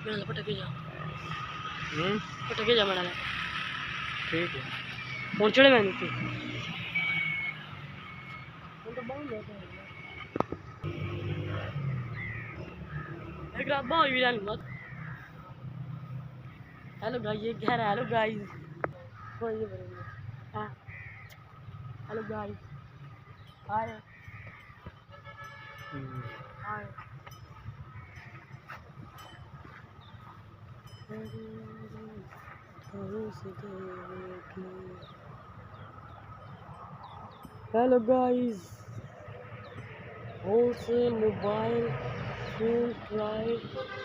मेरा पटके जा मेरा ठीक है पहुंचने मैं नीचे हेलो गाइस ये घर hello guys hello guys hi hi hello guys wholesale mobile phone price